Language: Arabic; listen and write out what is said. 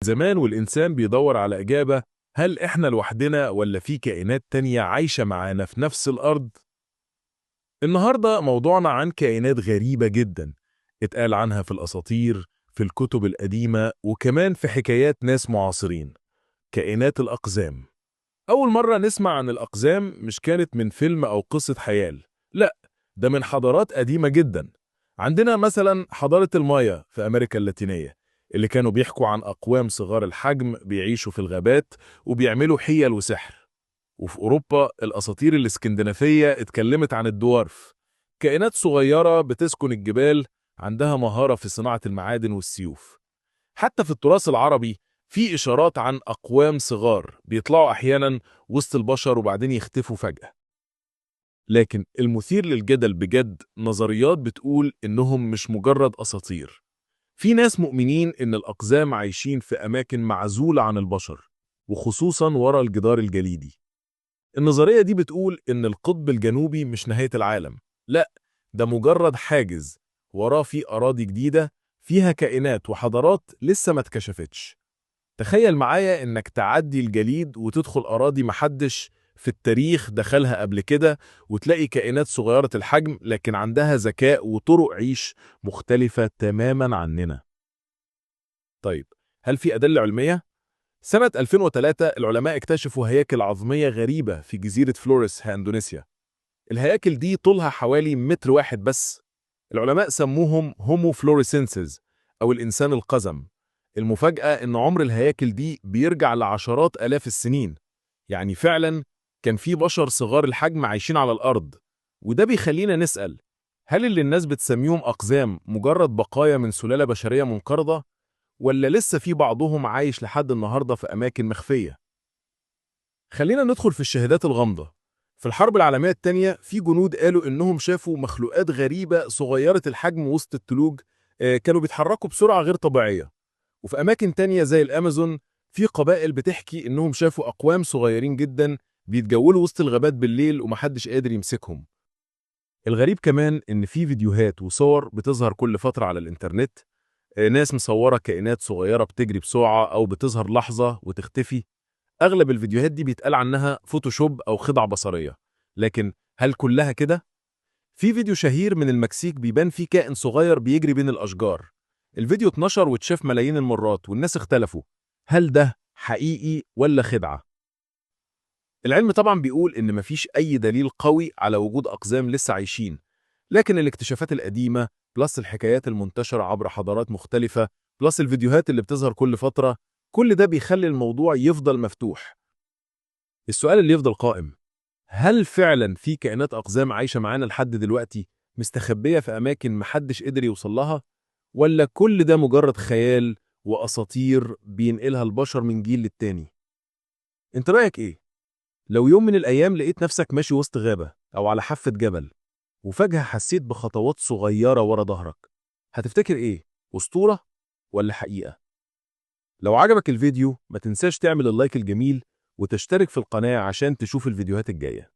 زمان والإنسان بيدور على إجابة، هل إحنا لوحدنا ولا في كائنات تانية عايشة معانا في نفس الأرض؟ النهاردة موضوعنا عن كائنات غريبة جدا اتقال عنها في الأساطير، في الكتب القديمة، وكمان في حكايات ناس معاصرين. كائنات الأقزام. أول مرة نسمع عن الأقزام مش كانت من فيلم أو قصة خيال، لا، ده من حضارات قديمة جدا. عندنا مثلا حضارة المايا في أمريكا اللاتينية، اللي كانوا بيحكوا عن أقوام صغار الحجم بيعيشوا في الغابات وبيعملوا حيل وسحر. وفي أوروبا الأساطير الإسكندنافية اتكلمت عن الدوارف، كائنات صغيرة بتسكن الجبال، عندها مهارة في صناعة المعادن والسيوف. حتى في التراث العربي في إشارات عن أقوام صغار بيطلعوا أحيانا وسط البشر وبعدين يختفوا فجأة. لكن المثير للجدل بجد نظريات بتقول إنهم مش مجرد أساطير. في ناس مؤمنين إن الأقزام عايشين في أماكن معزولة عن البشر، وخصوصا ورا الجدار الجليدي. النظرية دي بتقول إن القطب الجنوبي مش نهاية العالم، لا، ده مجرد حاجز وراه في أراضي جديدة فيها كائنات وحضارات لسه ما اتكشفتش. تخيل معايا إنك تعدي الجليد وتدخل أراضي محدش في التاريخ دخلها قبل كده، وتلاقي كائنات صغيرة الحجم لكن عندها ذكاء وطرق عيش مختلفة تماما عننا. طيب، هل في أدلة علمية؟ سنة 2003 العلماء اكتشفوا هياكل عظمية غريبة في جزيرة فلوريس في أندونيسيا. الهياكل دي طولها حوالي متر واحد بس. العلماء سموهم هومو فلوريسنسز أو الإنسان القزم. المفاجأة إن عمر الهياكل دي بيرجع لعشرات آلاف السنين، يعني فعلا كان في بشر صغار الحجم عايشين على الأرض. وده بيخلينا نسأل، هل اللي الناس بتسميهم أقزام مجرد بقايا من سلالة بشرية منقرضة، ولا لسه في بعضهم عايش لحد النهاردة في أماكن مخفية؟ خلينا ندخل في الشهادات الغامضة. في الحرب العالمية التانية في جنود قالوا إنهم شافوا مخلوقات غريبة صغيرة الحجم وسط التلوج، كانوا بيتحركوا بسرعة غير طبيعية. وفي أماكن تانية زي الأمازون في قبائل بتحكي إنهم شافوا أقوام صغيرين جدا بيتجولوا وسط الغابات بالليل ومحدش قادر يمسكهم. الغريب كمان إن في فيديوهات وصور بتظهر كل فترة على الإنترنت، ناس مصورة كائنات صغيرة بتجري بسرعة أو بتظهر لحظة وتختفي. أغلب الفيديوهات دي بيتقال عنها فوتوشوب أو خدعة بصرية، لكن هل كلها كده؟ في فيديو شهير من المكسيك بيبان فيه كائن صغير بيجري بين الأشجار. الفيديو اتنشر واتشاف ملايين المرات والناس اختلفوا، هل ده حقيقي ولا خدعة؟ العلم طبعا بيقول إن مفيش أي دليل قوي على وجود أقزام لسه عايشين، لكن الاكتشافات القديمة بلس الحكايات المنتشرة عبر حضارات مختلفة بلس الفيديوهات اللي بتظهر كل فترة، كل ده بيخلي الموضوع يفضل مفتوح. السؤال اللي يفضل قائم، هل فعلا في كائنات أقزام عايشة معانا لحد دلوقتي مستخبية في أماكن محدش قدر يوصل لها، ولا كل ده مجرد خيال وأساطير بينقلها البشر من جيل للتاني؟ انت رأيك ايه؟ لو يوم من الأيام لقيت نفسك ماشي وسط غابة أو على حافة جبل وفجأة حسيت بخطوات صغيرة ورا ظهرك، هتفتكر ايه؟ أسطورة ولا حقيقة؟ لو عجبك الفيديو ما تنساش تعمل اللايك الجميل وتشترك في القناة عشان تشوف الفيديوهات الجاية.